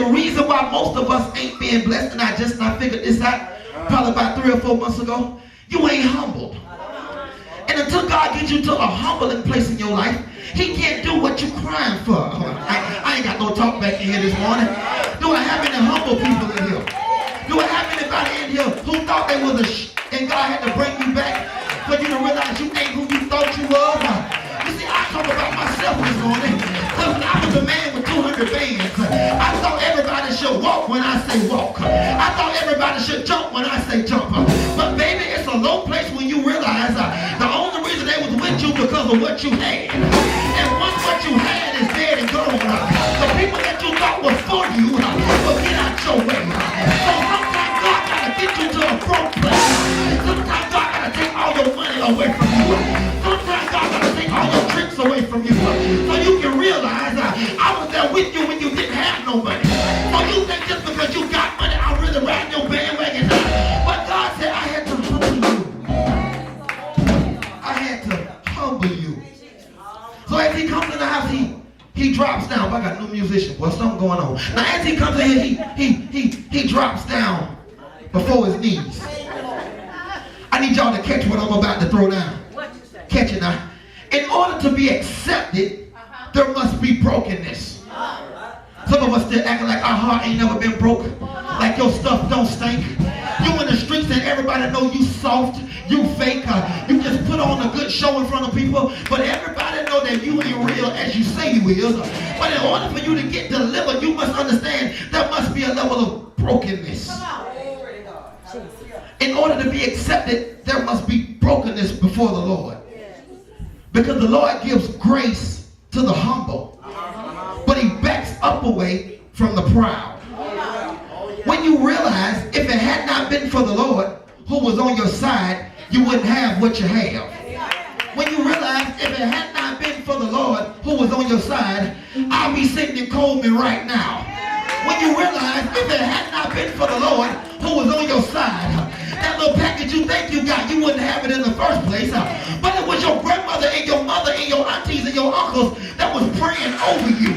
the reason why most of us ain't being blessed, and I just not figured this out probably about 3 or 4 months ago, you ain't humbled. And until God gets you to a humbling place in your life, he can't do what you're crying for. I ain't got no talk back in here this morning. Do I have any humble people in here? Do I have anybody in here who thought they was and God had to bring you back for you to realize you ain't who you thought you was? You see, I talk about myself this morning because I was a man with 200 bands. I thought everybody should walk when I say walk. I thought everybody should jump when I say jump. But baby, it's a low place when you realize the only reason they was with you because of what you had. And once what you had is dead and gone, the people that you thought were for you will get out your way. So sometimes God gotta get you to a broke place. Sometimes God gotta take all your money away from you. Sometimes God gotta take all your tricks away from you. So you can realize I was there with you when you didn't have no money. So you think just because you got money, I'm really riding your bandwagon. But God said I had to humble you. I had to humble you. So as he comes in the house, he drops down. I got a new musician. Well, something going on. Now as he comes in here, he drops down before his knees. I need y'all to catch what I'm about to throw down. Catch it now. In order to be accepted, there must be brokenness. Some of us still acting like our heart ain't never been broke. Like your stuff don't stink. You in the streets and everybody know you soft, you fake. You just put on a good show in front of people. But everybody know that you ain't real as you say you is. But in order for you to get delivered, you must understand there must be a level of brokenness. In order to be accepted, there must be brokenness before the Lord. Because the Lord gives grace to the humble, but he backs up away from the proud. When you realize if it had not been for the Lord who was on your side, you wouldn't have what you have. When you realize if it had not been for the Lord who was on your side, I'll be sitting in Coleman right now. When you realize if it had not been for the Lord who was on your side, that little package you think you got, you wouldn't have it in the first place. But it was your grandmother and your mother and your aunties and your uncles that was praying over you.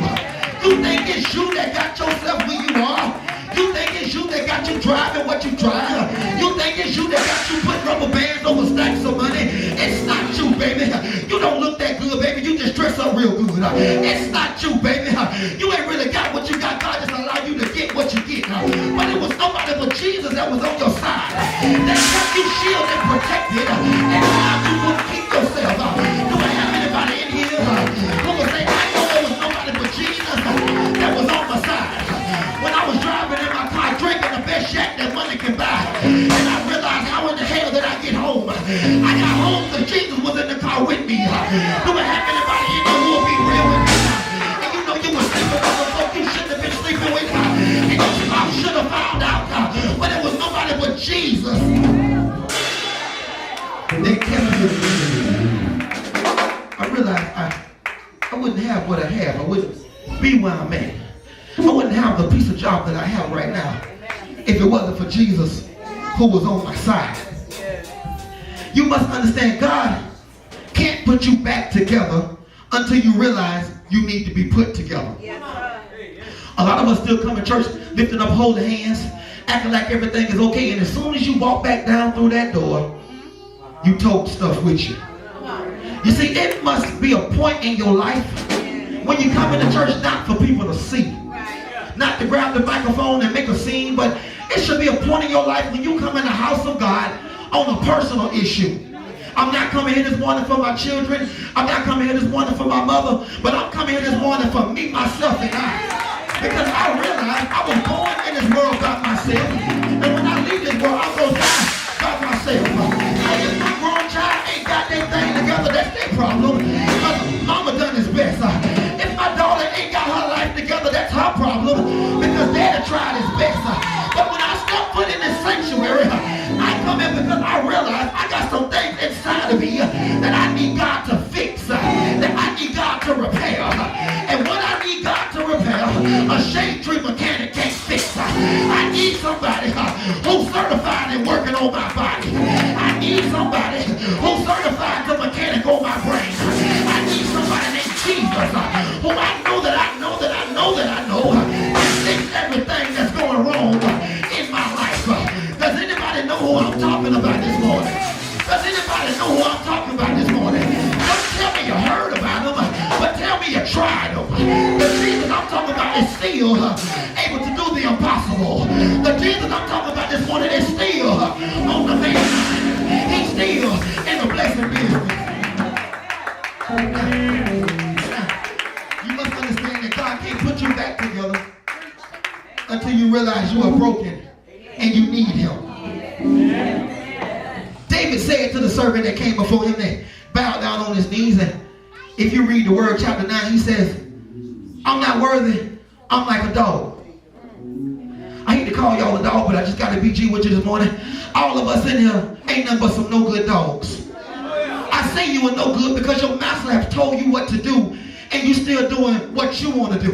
You think it's you that got yourself where you are. You think it's you that got you driving what you drive. You think it's you that got you putting rubber bands over stacks of money. It's not you, baby. You don't look that good, baby. You just dress up real good. It's not you, baby. You ain't really got what you got. God just allowed you to get what you get. But it was nobody but Jesus that was on your side. That kept you shielded and protected. And allowed you to keep yourself. Do I have anybody in here who will say, I know there was nobody but Jesus that was on my side? When I was driving in my car, drinking the best shack that money can buy, and I realized how in the hell did I get home? I got home because Jesus was in the car with me. Do I have anybody in there who will be real with me? And you know you were sleeping with the folk you shouldn't have been sleeping with. And your spouse should have found out. But it was nobody but Jesus. They kept me. I realized I wouldn't have what I have. I wouldn't be where I'm at. I wouldn't have the piece of job that I have right now if it wasn't for Jesus who was on my side. You must understand God can't put you back together until you realize you need to be put together. A lot of us still come to church lifting up holy hands, acting like everything is okay, and as soon as you walk back down through that door, you took stuff with you. You see, it must be a point in your life when you come into church not for people to see, not to grab the microphone and make a scene, but it should be a point in your life when you come in the house of God on a personal issue. I'm not coming here this morning for my children. I'm not coming here this morning for my mother, but I'm coming here this morning for me, myself, and I. Because I realized I was born in this world by myself, and when I leave this world, I'm going to die by myself. And if my grown child ain't got their thing together, that's their problem. Because mama done his best. If my daughter ain't got her life together, that's her problem. Because daddy tried his best. But when I step foot in this sanctuary, I come in because I realize I got some things inside of me that I need God to fix, that I need God to repair. And what I need God to repair, a shade tree mechanic can't fix. I need somebody who's certified in working on my body. I need somebody who's certified to mechanic on my brain. I need somebody named Jesus who I know that can fix everything talking about this morning? Does anybody know who I'm talking about this morning? Don't tell me you heard about him, but tell me you tried him. The Jesus I'm talking about is still able to do the impossible. The Jesus I'm talking about this morning is still on the main line. He's still in the blessing business. You must understand that God can't put you back together until you realize you are broken and you need him. David said to the servant that came before him that bowed down on his knees, and if you read the word chapter 9, he says, I'm not worthy, I'm like a dog. I hate to call y'all a dog, but I just got to be G with you this morning. All of us in here ain't nothing but some no good dogs. I say you are no good because your master has told you what to do and you still doing what you want to do.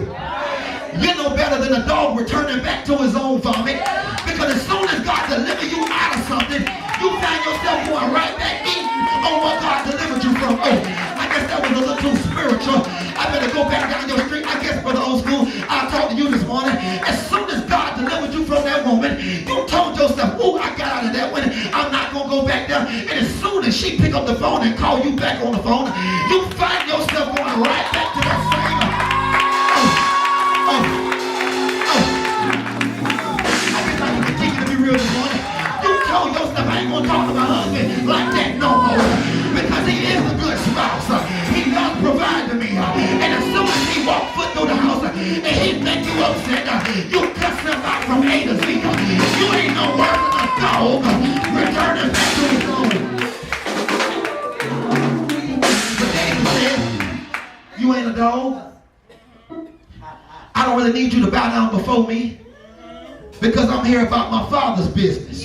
You're no better than a dog returning back to his own vomit, because as soon as God delivers you out of something, you find yourself going right back eating on what God delivered you from. Oh, I guess that was a little too spiritual. I better go back down your street. I guess, Brother Old School, I'll talk to you this morning. As soon as God delivered you from that woman, you told yourself, oh, I got out of that one. I'm not going to go back there. And as soon as she pick up the phone and call you back on the phone, you find yourself going right back to that same. I guess I can continue to be real this morning. You told yourself I ain't going to talk to my husband like that no more, because he is a good spouse. He does provide to me. And as soon as he walks foot through the house and he make you upset, you cuss him out from A to Z. You ain't no worse than a dog returning back to his own. But David said, you ain't a dog. I don't really need you to bow down before me, because I'm here about my Father's business.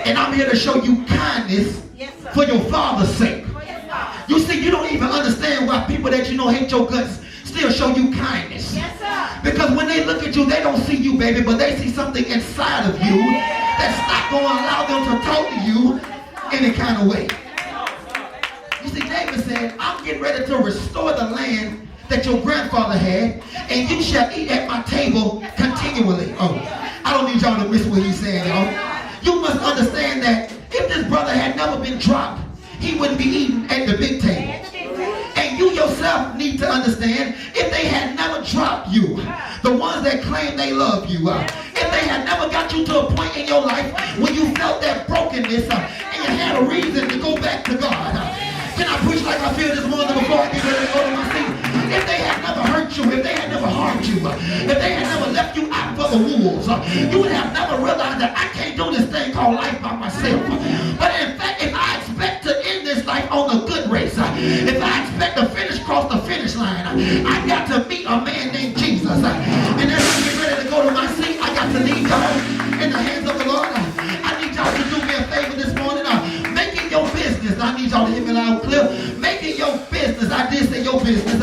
And I'm here to show you kindness for your Father's sake. You see, you don't even understand why people that you know hate your guts still show you kindness. Because when they look at you, they don't see you, baby, but they see something inside of you that's not going to allow them to talk to you any kind of way. You see, David said, I'm getting ready to restore the land that your grandfather had, and you shall eat at my table continually. Oh, I don't need y'all to miss what he's saying, y'all. You must understand that if this brother had never been dropped, he wouldn't be eating at the big table. And you yourself need to understand, if they had never dropped you, the ones that claim they love you, if they had never got you to a point in your life when you felt that brokenness and you had a reason to go back to God. Can I preach like I feel this morning before I get ready to go to my seat? If they had never hurt you, if they had never harmed you, if they had never left you out for the wolves, you would have never realized that I can't do this thing called life by myself. But in fact, if I expect to end this life on a good race, if I expect to cross the finish line, I got to meet a man named Jesus. And as I get ready to go to my seat, I got to leave y'all in the hands of the Lord. I need y'all to do me a favor this morning. Make it your business. I need y'all to hear me loud and clear. Make it your business. I did say your business.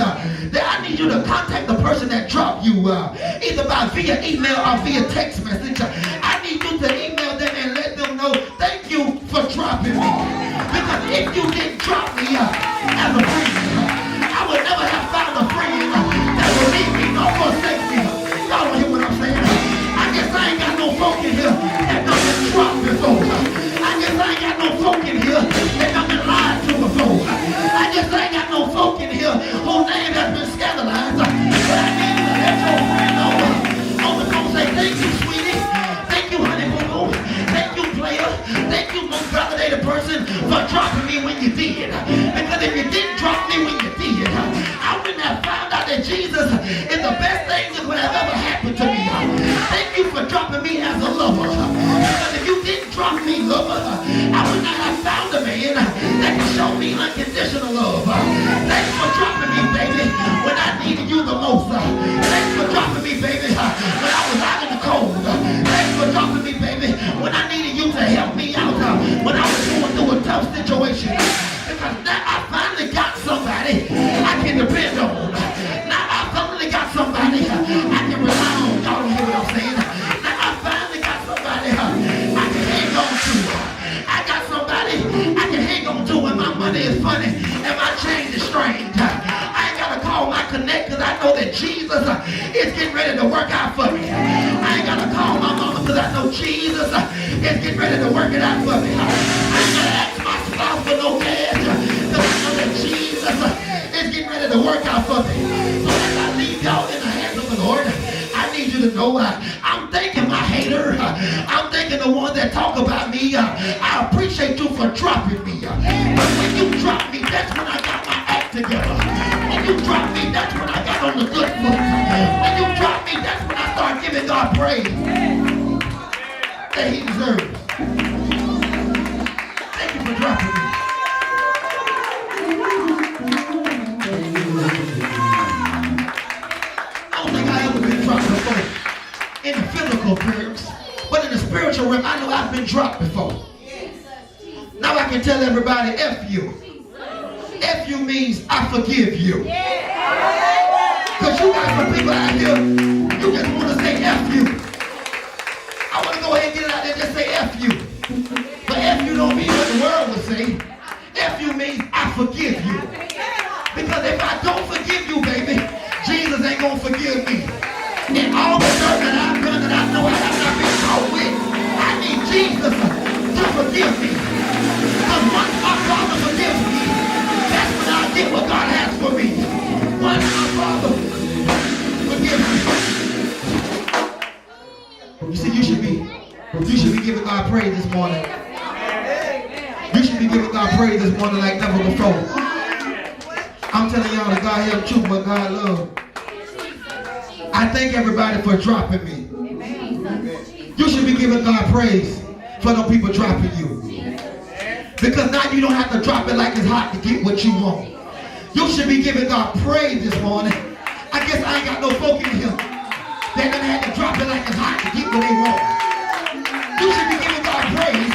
That I need you to contact the person that dropped you, either via email or via text message. I need you to email them and let them know, thank you for dropping me. Because if you didn't drop me as a friend, I would never have found a friend that would leave me nor forsake me. Y'all don't hear what I'm saying? I guess I ain't got no folk in here that done been dropped before. I guess I ain't got no folk in here that done been lied to before. I guess I ain't got no folk in here whose name has been scandalized. But I need you to let your friend know on the phone, say, thank you, sweetie. Thank you, honey boo. Thank you, player. Thank you, most validated person, for dropping me when you did. Because if you didn't drop me when you did, I wouldn't have found out that Jesus is the best thing that could have ever happened to me. Thank you for dropping me as a lover. Because if you didn't drop me, lover, I would not have found a man that could show me unconditional love. Thanks for dropping me, baby, when I needed you the most. Thanks for dropping me, baby, when I was out in the cold. Thanks for dropping me, baby, when I needed you to help me out when I was going through a tough situation. Because now I finally got somebody I can depend on. Now I finally got somebody I can rely on. Y'all don't hear what I'm saying? Now I finally got somebody I can hang on to. I got somebody I can hang on to when my money is funny and my change is strange. is getting ready to work it out for me. I ain't got to ask my spouse for no cash. Because I know that Jesus is getting ready to work out for me. So as I leave y'all in the hands of the Lord, I need you to know I'm thanking my hater. I'm thanking the one that talk about me. I appreciate you for dropping me. But when you drop me, that's when I got my act together. When you drop me, that's when I got on the good foot. When you drop me, that's when I start giving God praise that he deserves. Thank you for dropping me. I don't think I ever been dropped before in the physical terms, but in the spiritual realm, I know I've been dropped before. Now I can tell everybody, F you. F you means I forgive you. Because you got some people out here, you just want to say F you. I want to go ahead and get it out there and just say F you. But F you don't mean what the world would say. F you means I forgive you. Because if I don't forgive you, baby, Jesus ain't going to forgive me. And all the dirt that I've done that I know I have not been caught with, I need Jesus to forgive me. Because once my Father forgives me, that's when I get what God has for me. Once my Father forgives me. You see, you should be giving God praise this morning. You should be giving God praise this morning like never before. I'm telling y'all that God help truth, but God love. I thank everybody for dropping me. You should be giving God praise for the people dropping you. Because now you don't have to drop it like it's hot to get what you want. You should be giving God praise this morning. I guess I ain't got no folk in here that done had to drop it like it's hot to get what they want. You should be giving God praise